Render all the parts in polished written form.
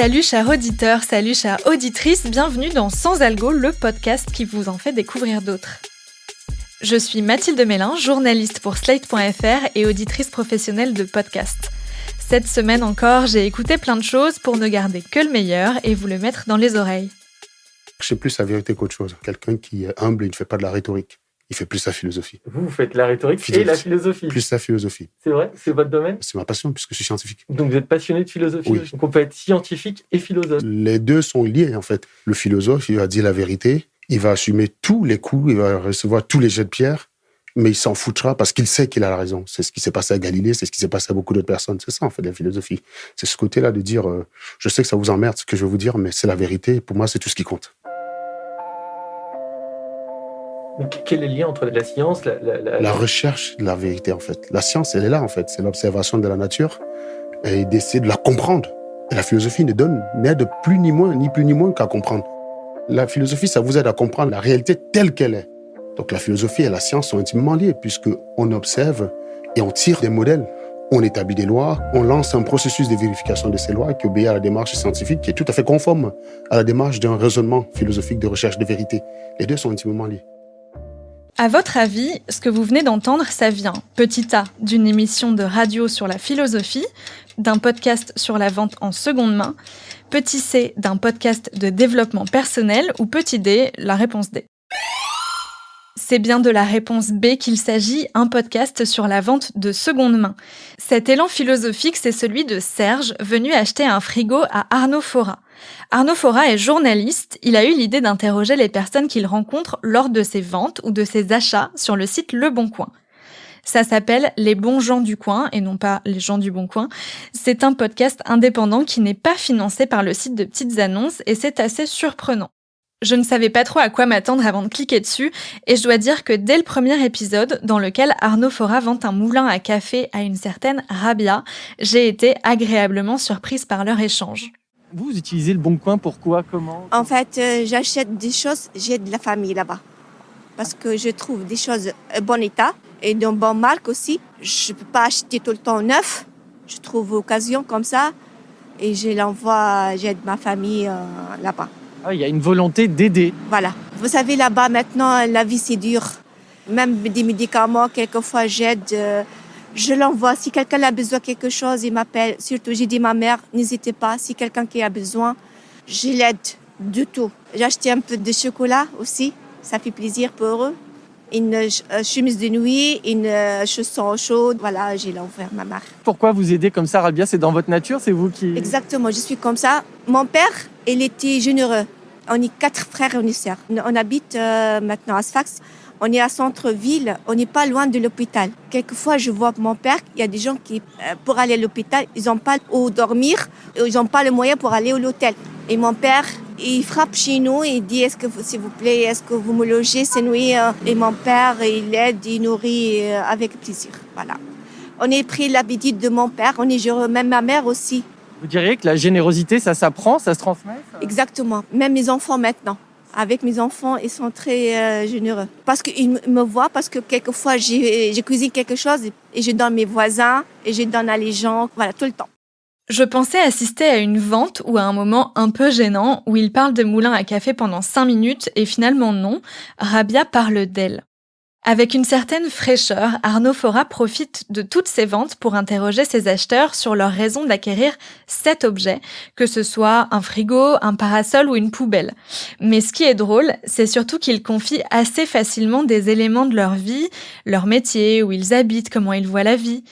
Salut chers auditeurs, salut chères auditrices, bienvenue dans Sans Algo, le podcast qui vous en fait découvrir d'autres. Je suis Mathilde Mélin, journaliste pour Slate.fr et auditrice professionnelle de podcast. Cette semaine encore, j'ai écouté plein de choses pour ne garder que le meilleur et vous le mettre dans les oreilles. Je sais plus la vérité qu'autre chose. Quelqu'un qui est humble, il ne fait pas de la rhétorique. Il fait plus la philosophie. Vous faites la rhétorique et la philosophie. Plus la philosophie. C'est vrai? C'est votre domaine? C'est ma passion puisque je suis scientifique. Donc vous êtes passionné de philosophie? Oui. Donc on peut être scientifique et philosophe. Les deux sont liés en fait. Le philosophe, il va dire la vérité, il va assumer tous les coups, il va recevoir tous les jets de pierre, mais il s'en foutra parce qu'il sait qu'il a la raison. C'est ce qui s'est passé à Galilée, c'est ce qui s'est passé à beaucoup d'autres personnes. C'est ça en fait la philosophie. C'est ce côté-là de dire, je sais que ça vous emmerde ce que je vais vous dire, mais c'est la vérité. Pour moi, c'est tout ce qui compte. Mais quel est le lien entre la science, La recherche de la vérité, en fait. La science, elle est là, en fait. C'est l'observation de la nature et d'essayer de la comprendre. Et la philosophie n'aide ni plus ni moins qu'à comprendre. La philosophie, ça vous aide à comprendre la réalité telle qu'elle est. Donc la philosophie et la science sont intimement liées puisqu'on observe et on tire des modèles. On établit des lois, on lance un processus de vérification de ces lois qui obéit à la démarche scientifique qui est tout à fait conforme à la démarche d'un raisonnement philosophique de recherche de vérité. Les deux sont intimement liés. À votre avis, ce que vous venez d'entendre, ça vient, petit a, d'une émission de radio sur la philosophie, d'un podcast sur la vente en seconde main, petit c, d'un podcast de développement personnel, ou petit d, la réponse D. C'est bien de la réponse B qu'il s'agit, un podcast sur la vente de seconde main. Cet élan philosophique, c'est celui de Serge, venu acheter un frigo à Arnaud Fora. Arnaud Fora est journaliste, il a eu l'idée d'interroger les personnes qu'il rencontre lors de ses ventes ou de ses achats sur le site Le Bon Coin. Ça s'appelle Les bons gens du coin et non pas Les gens du bon coin. C'est un podcast indépendant qui n'est pas financé par le site de petites annonces et c'est assez surprenant. Je ne savais pas trop à quoi m'attendre avant de cliquer dessus et je dois dire que dès le premier épisode, dans lequel Arnaud Fora vend un moulin à café à une certaine Rabia, j'ai été agréablement surprise par leur échange. Vous utilisez Le Bon Coin, pourquoi? Comment? En fait, j'achète des choses, j'ai de la famille là-bas. Parce que je trouve des choses en bon état et de bonne marque aussi. Je ne peux pas acheter tout le temps neuf. Je trouve occasion comme ça et je l'envoie, j'aide ma famille là-bas. Ah, il y a une volonté d'aider. Voilà. Vous savez, là-bas, maintenant, la vie, c'est dur. Même des médicaments, quelquefois, j'aide. Je l'envoie. Si quelqu'un a besoin de quelque chose, il m'appelle. Surtout, j'ai dit à ma mère, n'hésitez pas. Si quelqu'un qui a besoin, je l'aide du tout. J'ai acheté un peu de chocolat aussi. Ça fait plaisir pour eux. Une chemise de nuit, une chausson chaude. Voilà, j'ai l'envoyé à ma mère. Pourquoi vous aidez comme ça, Rabia? C'est dans votre nature? C'est vous qui... Exactement, je suis comme ça. Mon père, il était généreux. On est 4 frères et une sœur. On habite maintenant à Sfax. On est à centre-ville, on n'est pas loin de l'hôpital. Quelquefois, je vois mon père, il y a des gens qui, pour aller à l'hôpital, ils n'ont pas où dormir, ils n'ont pas le moyen pour aller à l'hôtel. Et mon père, il frappe chez nous et il dit, s'il vous plaît, est-ce que vous me logez cette nuit? Et mon père, il aide, il nourrit avec plaisir. Voilà. On est pris l'habitude de mon père, on est généreux, même ma mère aussi. Vous diriez que la générosité, ça s'apprend, ça se transmet? Exactement. Même mes enfants maintenant. Avec mes enfants, ils sont très généreux. Parce qu'ils me voient, parce que quelquefois, j'ai cuisiné quelque chose et je donne à mes voisins et je donne à les gens, voilà, tout le temps. Je pensais assister à une vente ou à un moment un peu gênant où il parle de moulin à café pendant 5 minutes et finalement non, Rabia parle d'elle. Avec une certaine fraîcheur, Arnaud Fora profite de toutes ces ventes pour interroger ses acheteurs sur leur raison d'acquérir cet objet, que ce soit un frigo, un parasol ou une poubelle. Mais ce qui est drôle, c'est surtout qu'il confie assez facilement des éléments de leur vie, leur métier, où ils habitent, comment ils voient la vie.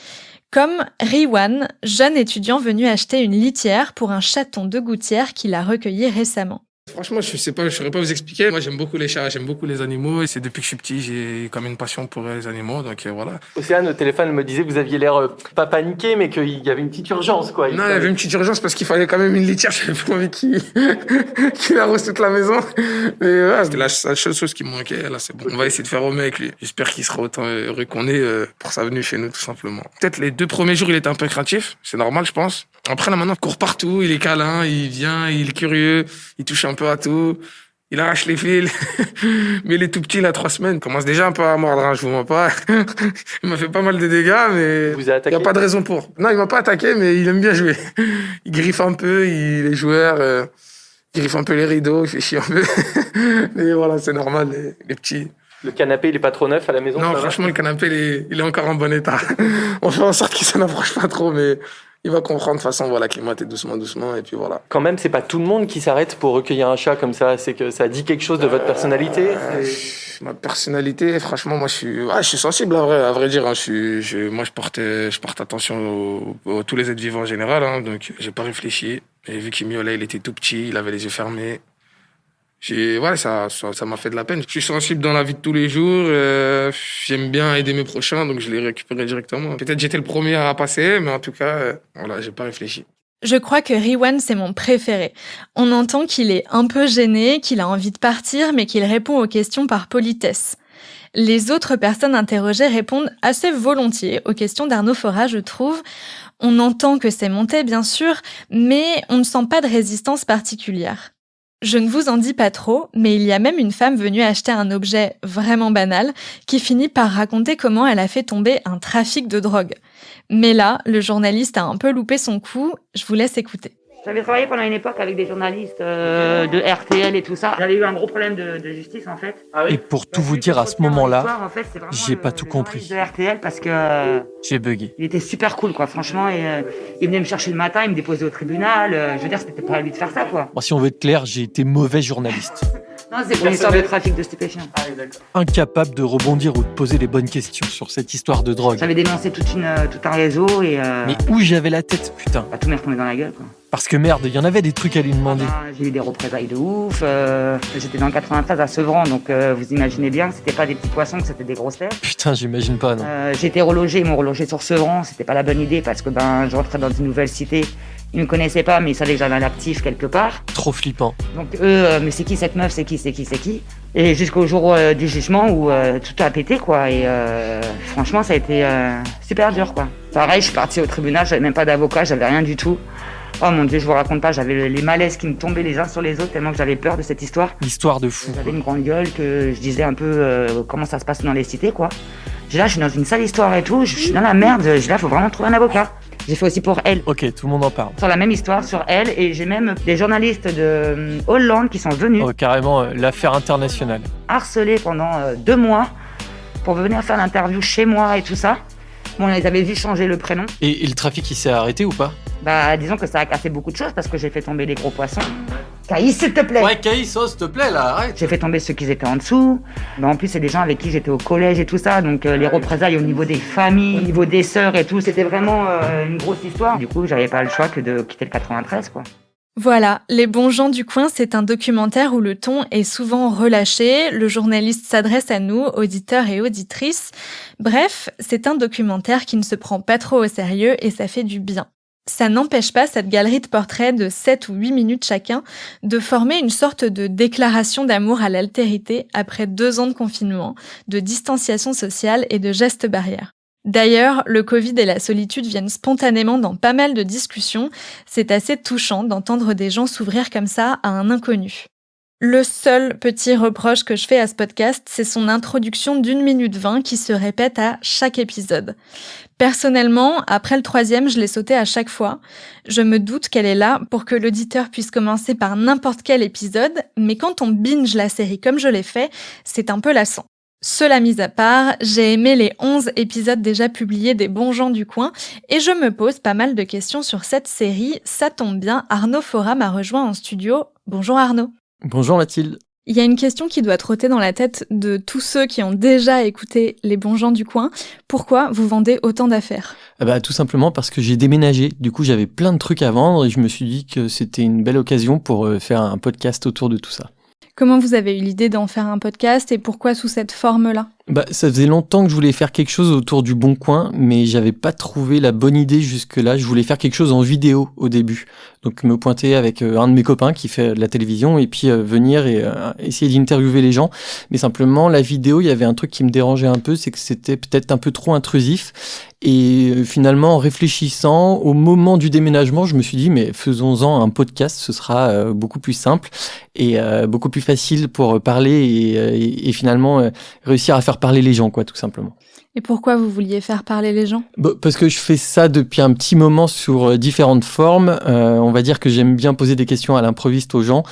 Comme Riwan, jeune étudiant venu acheter une litière pour un chaton de gouttière qu'il a recueilli récemment. Franchement, je saurais pas vous expliquer. Moi, j'aime beaucoup les chats, j'aime beaucoup les animaux. Et c'est depuis que je suis petit, j'ai comme une passion pour les animaux. Donc voilà. Océane, au téléphone, me disait que vous aviez l'air pas paniqué, mais qu'il y avait une petite urgence, quoi. Non, il y avait une petite urgence parce qu'il fallait quand même une litière. J'avais pas envie qu'il arrose toute la maison. Mais voilà, c'était la seule chose qui me manquait. Là, c'est bon. On va essayer de faire au mieux avec lui. J'espère qu'il sera autant heureux qu'on est pour sa venue chez nous, tout simplement. Peut-être les 2 premiers jours, il était un peu craintif. C'est normal, je pense. Après, là, maintenant, il court partout. Il est câlin, il vient, il est curieux. Il touche un peu à tout. Il arrache les fils. Mais il est tout petit, il a 3 semaines. Il commence déjà un peu à mordre, hein, je vous mens pas. Il m'a fait pas mal de dégâts, mais Vous a il attaqué? n'y a pas de raison pour. Non, il m'a pas attaqué, mais il aime bien jouer. Il griffe un peu, les joueurs, il griffe un peu les rideaux, il fait chier un peu. Mais voilà, c'est normal, les petits. Le canapé, il est pas trop neuf à la maison? Non, ça va franchement, le canapé, il est encore en bon état. On fait en sorte qu'il s'en approche pas trop, mais il va comprendre. De toute façon, voilà, acclimater doucement, et puis voilà. Quand même, c'est pas tout le monde qui s'arrête pour recueillir un chat comme ça. C'est que ça dit quelque chose de votre personnalité. Ma personnalité, franchement, moi, je suis sensible, à vrai dire. Hein. Moi, je porte attention à tous les êtres vivants en général. Hein, donc, j'ai pas réfléchi. J'ai vu qu'il miaulait, il était tout petit, il avait les yeux fermés. Ouais, ça m'a fait de la peine. Je suis sensible dans la vie de tous les jours. J'aime bien aider mes prochains, donc je l'ai récupéré directement. Peut-être j'étais le premier à passer, mais en tout cas, voilà, j'ai pas réfléchi. Je crois que Riwan, c'est mon préféré. On entend qu'il est un peu gêné, qu'il a envie de partir, mais qu'il répond aux questions par politesse. Les autres personnes interrogées répondent assez volontiers aux questions d'Arnaud Fora, je trouve. On entend que c'est monté, bien sûr, mais on ne sent pas de résistance particulière. Je ne vous en dis pas trop, mais il y a même une femme venue acheter un objet vraiment banal qui finit par raconter comment elle a fait tomber un trafic de drogue. Mais là, le journaliste a un peu loupé son coup, je vous laisse écouter. J'avais travaillé pendant une époque avec des journalistes de RTL et tout ça. J'avais eu un gros problème de justice en fait. Et pour tout vous dire, à ce moment-là, en fait, c'est vraiment j'ai pas tout compris. De RTL parce que J'ai bugué. il était super cool quoi, franchement. Et il venait me chercher le matin, il me déposait au tribunal. Je veux dire, c'était pas à lui de faire ça quoi. Bon, si on veut être clair, j'ai été mauvais journaliste. Non, c'est pour une histoire de trafic de stupéfiants. Ah oui, d'accord. Incapable de rebondir ou de poser les bonnes questions sur cette histoire de drogue. J'avais dénoncé tout un réseau et Mais où j'avais la tête, putain. tout m'est retombé dans la gueule quoi. Parce que merde, il y en avait des trucs à lui demander. J'ai eu des représailles de ouf. J'étais dans le 93 à Sevran, donc vous imaginez bien que c'était pas des petits poissons, que c'était des grosses têtes. Putain, j'imagine pas, non. J'ai été relogé, ils m'ont relogé sur Sevran, c'était pas la bonne idée parce que je rentrais dans une nouvelle cité. Ils me connaissaient pas, mais ils savaient que j'avais un actif quelque part. Trop flippant. Donc eux, mais c'est qui cette meuf, c'est qui. Et jusqu'au jour du jugement où tout a pété quoi. Et franchement, ça a été super dur quoi. Pareil, je suis partie au tribunal, j'avais même pas d'avocat, j'avais rien du tout. Oh mon Dieu, je vous raconte pas, j'avais les malaises qui me tombaient les uns sur les autres tellement que j'avais peur de cette histoire. L'histoire de fou. J'avais une grande gueule que je disais un peu comment ça se passe dans les cités quoi. Je suis dans une sale histoire et tout, je suis dans la merde, faut vraiment trouver un avocat. J'ai fait aussi pour Elle. Ok, tout le monde en parle. Sur la même histoire, sur Elle, et j'ai même des journalistes de Hollande qui sont venus Oh, carrément, l'affaire internationale. harceler pendant 2 mois pour venir faire l'interview chez moi et tout ça. Bon, on les avait vus changer le prénom. Et le trafic, il s'est arrêté ou pas? Disons que ça a cassé beaucoup de choses parce que j'ai fait tomber les gros poissons. Caïs, s'il te plaît. Caïs, s'il te plaît, là, arrête. J'ai fait tomber ceux qui étaient en dessous. En plus, c'est des gens avec qui j'étais au collège et tout ça. Donc, les représailles au niveau des familles, au niveau des sœurs et tout, c'était vraiment une grosse histoire. Du coup, j'avais pas le choix que de quitter le 93, quoi. Voilà, Les bons gens du coin, c'est un documentaire où le ton est souvent relâché, le journaliste s'adresse à nous, auditeurs et auditrices. Bref, c'est un documentaire qui ne se prend pas trop au sérieux et ça fait du bien. Ça n'empêche pas cette galerie de portraits de 7 ou 8 minutes chacun de former une sorte de déclaration d'amour à l'altérité après 2 ans de confinement, de distanciation sociale et de gestes barrières. D'ailleurs, le Covid et la solitude viennent spontanément dans pas mal de discussions. C'est assez touchant d'entendre des gens s'ouvrir comme ça à un inconnu. Le seul petit reproche que je fais à ce podcast, c'est son introduction d'1 minute 20 qui se répète à chaque épisode. Personnellement, après le 3e, je l'ai sauté à chaque fois. Je me doute qu'elle est là pour que l'auditeur puisse commencer par n'importe quel épisode, mais quand on binge la série comme je l'ai fait, c'est un peu lassant. Cela mis à part, j'ai aimé les 11 épisodes déjà publiés des bons gens du coin et je me pose pas mal de questions sur cette série. Ça tombe bien, Arnaud Fora m'a rejoint en studio. Bonjour Arnaud. Bonjour Mathilde. Il y a une question qui doit trotter dans la tête de tous ceux qui ont déjà écouté les bons gens du coin. Pourquoi vous vendez autant d'affaires ? Tout simplement parce que j'ai déménagé. Du coup, j'avais plein de trucs à vendre et je me suis dit que c'était une belle occasion pour faire un podcast autour de tout ça. Comment vous avez eu l'idée d'en faire un podcast et pourquoi sous cette forme-là ? Ça faisait longtemps que je voulais faire quelque chose autour du Bon Coin, mais j'avais pas trouvé la bonne idée jusque-là. Je voulais faire quelque chose en vidéo au début. Donc me pointer avec un de mes copains qui fait de la télévision et puis venir et essayer d'interviewer les gens. Mais simplement, la vidéo, il y avait un truc qui me dérangeait un peu, c'est que c'était peut-être un peu trop intrusif. Et finalement, en réfléchissant, au moment du déménagement, je me suis dit, mais faisons-en un podcast, ce sera beaucoup plus simple et beaucoup plus facile pour parler et finalement réussir à faire parler les gens, quoi, tout simplement. Et pourquoi vous vouliez faire parler les gens ? Parce que je fais ça depuis un petit moment sur différentes formes. On va dire que j'aime bien poser des questions à l'improviste aux gens.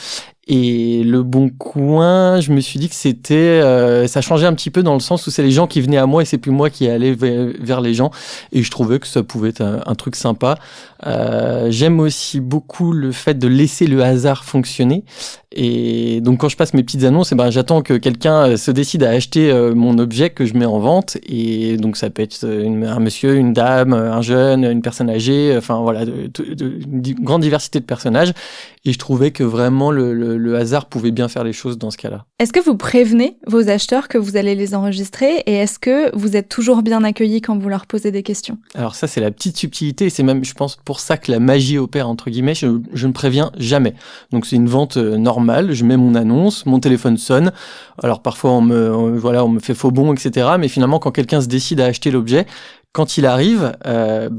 Et le Bon Coin, je me suis dit que ça changeait un petit peu dans le sens où c'est les gens qui venaient à moi et c'est plus moi qui allais vers les gens. Et je trouvais que ça pouvait être un truc sympa. J'aime aussi beaucoup le fait de laisser le hasard fonctionner. Et donc quand je passe mes petites annonces, j'attends que quelqu'un se décide à acheter mon objet que je mets en vente. Et donc ça peut être un monsieur, une dame, un jeune, une personne âgée, enfin voilà, une grande diversité de personnages. Et je trouvais que vraiment le hasard pouvait bien faire les choses dans ce cas-là. Est-ce que vous prévenez vos acheteurs que vous allez les enregistrer et est-ce que vous êtes toujours bien accueillis quand vous leur posez des questions ? Alors ça, c'est la petite subtilité et c'est même, je pense, pour ça que la magie opère, entre guillemets. Je ne préviens jamais. Donc c'est une vente normale, je mets mon annonce, mon téléphone sonne. Alors parfois on me fait faux bon, etc. Mais finalement, quand quelqu'un se décide à acheter l'objet, quand il arrive,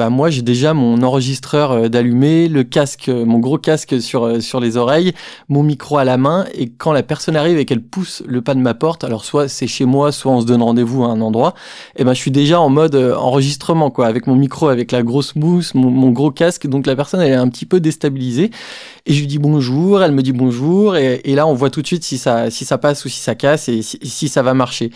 moi j'ai déjà mon enregistreur d'allumé, le casque, mon gros casque sur les oreilles, mon micro à la main, et quand la personne arrive et qu'elle pousse le pas de ma porte, alors soit c'est chez moi, soit on se donne rendez-vous à un endroit, je suis déjà en mode enregistrement, quoi, avec mon micro, avec la grosse mousse, mon gros casque, donc la personne elle est un petit peu déstabilisée, et je lui dis bonjour, elle me dit bonjour, et là on voit tout de suite si ça passe ou si ça casse et si ça va marcher.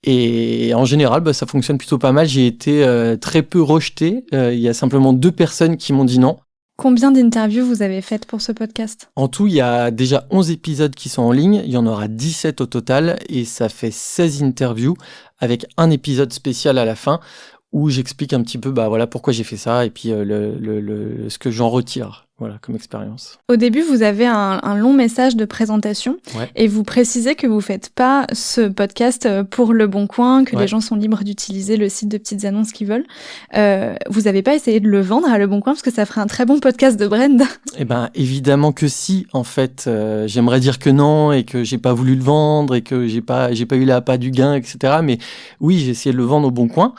Et en général, ça fonctionne plutôt pas mal. J'ai été très peu rejeté. Il y a simplement 2 personnes qui m'ont dit non. Combien d'interviews vous avez faites pour ce podcast ? En tout, il y a déjà 11 épisodes qui sont en ligne. Il y en aura 17 au total. Et ça fait 16 interviews avec un épisode spécial à la fin où j'explique un petit peu pourquoi j'ai fait ça et puis ce que j'en retire. Voilà, comme expérience. Au début, vous avez un long message de présentation et vous précisez que vous ne faites pas ce podcast pour Le Bon Coin, que les gens sont libres d'utiliser le site de petites annonces qu'ils veulent. Vous n'avez pas essayé de le vendre à Le Bon Coin parce que ça ferait un très bon podcast de brand. Évidemment que si, en fait. J'aimerais dire que non et que j'ai pas voulu le vendre et que j'ai pas eu l'appât du gain, etc. Mais oui, j'ai essayé de le vendre au Bon Coin.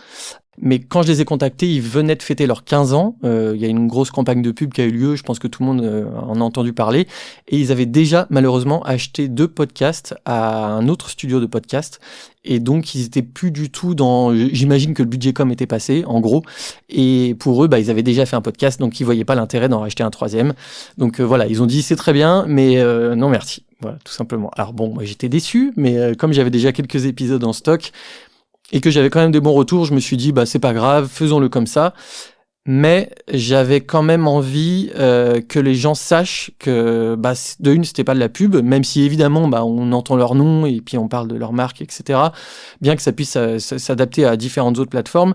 Mais quand je les ai contactés, ils venaient de fêter leurs 15 ans. Il y a une grosse campagne de pub qui a eu lieu. Je pense que tout le monde en a entendu parler. Et ils avaient déjà, malheureusement, acheté 2 podcasts à un autre studio de podcast. Et donc, ils étaient plus du tout dans... J'imagine que le budget com était passé, en gros. Et pour eux, ils avaient déjà fait un podcast. Donc, ils voyaient pas l'intérêt d'en racheter un 3e. Donc, ils ont dit, c'est très bien, mais non, merci. Voilà, tout simplement. Alors bon, moi, j'étais déçu. Mais comme j'avais déjà quelques épisodes en stock... et que j'avais quand même des bons retours, je me suis dit, c'est pas grave, faisons-le comme ça. Mais j'avais quand même envie que les gens sachent que, de une, c'était pas de la pub, même si évidemment, on entend leur nom et puis on parle de leur marque, etc. Bien que ça puisse s'adapter à différentes autres plateformes.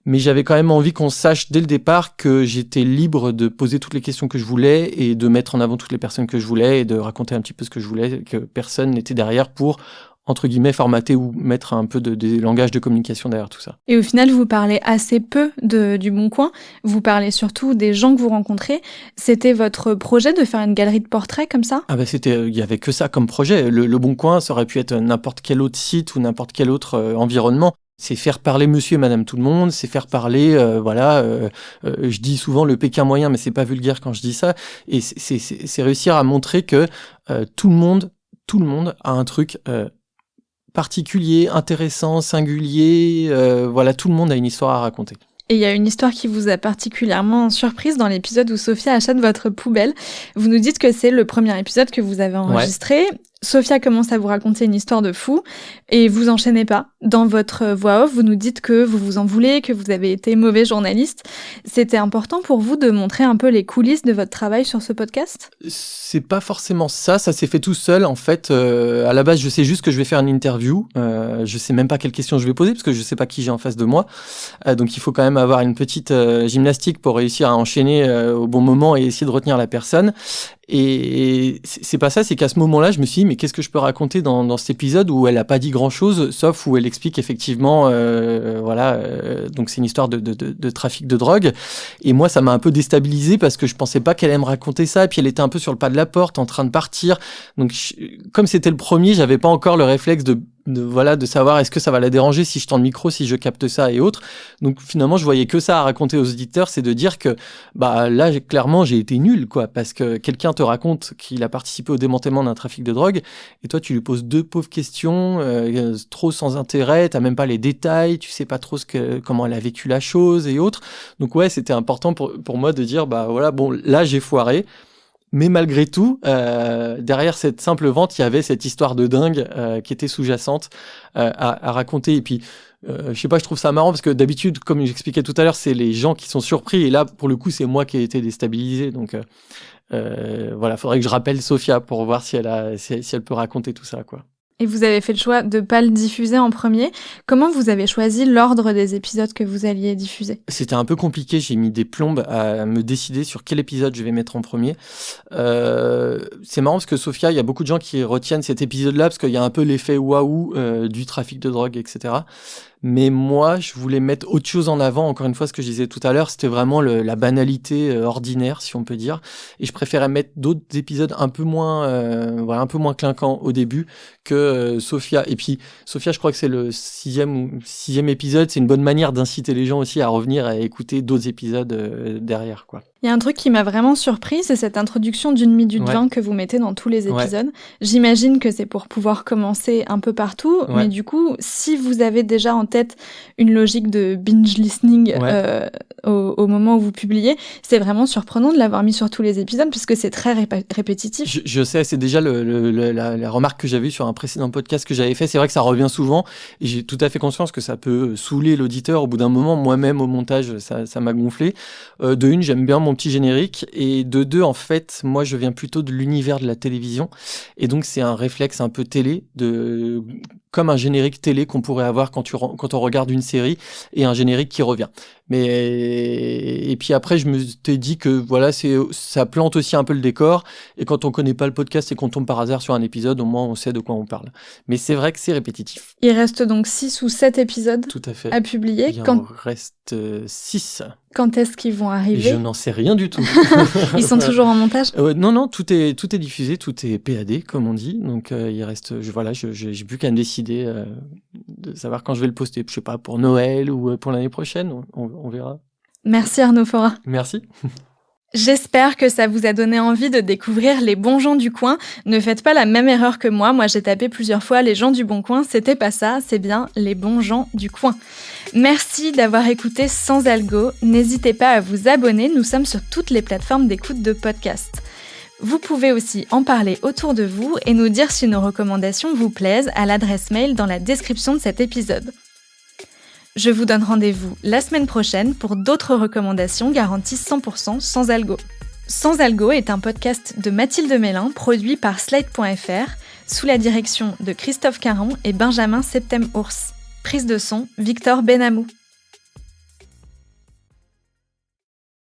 Mais j'avais quand même envie qu'on sache dès le départ que j'étais libre de poser toutes les questions que je voulais et de mettre en avant toutes les personnes que je voulais et de raconter un petit peu ce que je voulais, que personne n'était derrière pour... entre guillemets, formater ou mettre un peu de langage de communication derrière tout ça. Et au final, vous parlez assez peu du Bon Coin. Vous parlez surtout des gens que vous rencontrez. C'était votre projet de faire une galerie de portraits comme ça ? Il y avait que ça comme projet. Le Bon Coin, ça aurait pu être n'importe quel autre site ou n'importe quel autre environnement. C'est faire parler monsieur et madame tout le monde, c'est faire parler, je dis souvent le Pékin moyen, mais c'est pas vulgaire quand je dis ça. Et c'est réussir à montrer que tout le monde a un truc... particulier, intéressant, singulier, tout le monde a une histoire à raconter. Et il y a une histoire qui vous a particulièrement surprise dans l'épisode où Sophia achète votre poubelle. Vous nous dites que c'est le premier épisode que vous avez enregistré. Ouais. Sophia commence à vous raconter une histoire de fou et vous enchaînez pas. Dans votre voix off, vous nous dites que vous vous en voulez, que vous avez été mauvais journaliste. C'était important pour vous de montrer un peu les coulisses de votre travail sur ce podcast ? C'est pas forcément ça s'est fait tout seul. En fait, à la base, je sais juste que je vais faire une interview. Je sais même pas quelles questions je vais poser parce que je sais pas qui j'ai en face de moi. Donc il faut quand même avoir une petite gymnastique pour réussir à enchaîner au bon moment et essayer de retenir la personne. Et c'est pas ça, c'est qu'à ce moment-là, je me suis dit, mais qu'est-ce que je peux raconter dans cet épisode où elle a pas dit grand-chose, sauf où elle explique effectivement, donc c'est une histoire de trafic de drogue. Et moi, ça m'a un peu déstabilisé parce que je pensais pas qu'elle allait me raconter ça. Et puis elle était un peu sur le pas de la porte, en train de partir. Donc, comme c'était le premier, j'avais pas encore le réflexe de savoir est-ce que ça va la déranger si je tends le micro, si je capte ça et autres. Donc finalement, je voyais que ça à raconter aux auditeurs, c'est de dire que là, clairement, j'ai été nul, quoi, parce que quelqu'un te raconte qu'il a participé au démantèlement d'un trafic de drogue, et toi, tu lui poses 2 pauvres questions, trop sans intérêt, t'as même pas les détails, tu sais pas trop comment elle a vécu la chose et autres. Donc ouais, c'était important pour moi de dire, là, j'ai foiré. Mais malgré tout, derrière cette simple vente, il y avait cette histoire de dingue qui était sous-jacente à raconter. Et puis, je sais pas, je trouve ça marrant parce que d'habitude, comme j'expliquais tout à l'heure, c'est les gens qui sont surpris. Et là, pour le coup, c'est moi qui ai été déstabilisé. Donc, faudrait que je rappelle Sophia pour voir si elle peut raconter tout ça, quoi. Et vous avez fait le choix de pas le diffuser en premier. Comment vous avez choisi l'ordre des épisodes que vous alliez diffuser ? C'était un peu compliqué, j'ai mis des plombes à me décider sur quel épisode je vais mettre en premier. C'est marrant parce que Sophia, il y a beaucoup de gens qui retiennent cet épisode-là parce qu'il y a un peu l'effet waouh du trafic de drogue, etc. Mais moi, je voulais mettre autre chose en avant. Encore une fois, ce que je disais tout à l'heure, c'était vraiment la banalité ordinaire, si on peut dire. Et je préférais mettre d'autres épisodes un peu moins clinquants au début que Sophia. Et puis, Sophia, je crois que c'est le sixième épisode. C'est une bonne manière d'inciter les gens aussi à revenir à écouter d'autres épisodes derrière, quoi. Il y a un truc qui m'a vraiment surpris, c'est cette introduction d'1 minute 20 que vous mettez dans tous les épisodes. Ouais. J'imagine que c'est pour pouvoir commencer un peu partout, mais du coup, si vous avez déjà en tête une logique de binge listening au moment où vous publiez, c'est vraiment surprenant de l'avoir mis sur tous les épisodes puisque c'est très répétitif. Je sais, c'est déjà la remarque que j'avais eue sur un précédent podcast que j'avais fait. C'est vrai que ça revient souvent et j'ai tout à fait conscience que ça peut saouler l'auditeur au bout d'un moment. Moi-même, au montage, ça m'a gonflé. De une, j'aime bien mon petit générique, et de 2, en fait, moi je viens plutôt de l'univers de la télévision, et donc c'est un réflexe un peu télé, comme un générique télé qu'on pourrait avoir quand on regarde une série, et un générique qui revient. Et puis après, je me t'ai dit que voilà, ça plante aussi un peu le décor, et quand on connaît pas le podcast et qu'on tombe par hasard sur un épisode, au moins on sait de quoi on parle. Mais c'est vrai que c'est répétitif. Il reste donc 6 ou 7 épisodes Tout à fait. À publier. Il en reste 6. Quand est-ce qu'ils vont arriver ? Je n'en sais rien du tout. Ils sont toujours en montage ? Non, tout est diffusé, tout est PAD, comme on dit. Donc il reste, j'ai plus qu'à me décider de savoir quand je vais le poster. Je sais pas, pour Noël ou pour l'année prochaine, on verra. Merci Arnaud Fora. Merci. J'espère que ça vous a donné envie de découvrir les bons gens du coin. Ne faites pas la même erreur que moi. Moi, j'ai tapé plusieurs fois les gens du bon coin. C'était pas ça, c'est bien les bons gens du coin. Merci d'avoir écouté Sans Algo. N'hésitez pas à vous abonner. Nous sommes sur toutes les plateformes d'écoute de podcasts. Vous pouvez aussi en parler autour de vous et nous dire si nos recommandations vous plaisent à l'adresse mail dans la description de cet épisode. Je vous donne rendez-vous la semaine prochaine pour d'autres recommandations garanties 100% sans algo. Sans algo est un podcast de Mathilde Mélin produit par Slide.fr sous la direction de Christophe Caron et Benjamin Septem-Ours. Prise de son, Victor Benamou.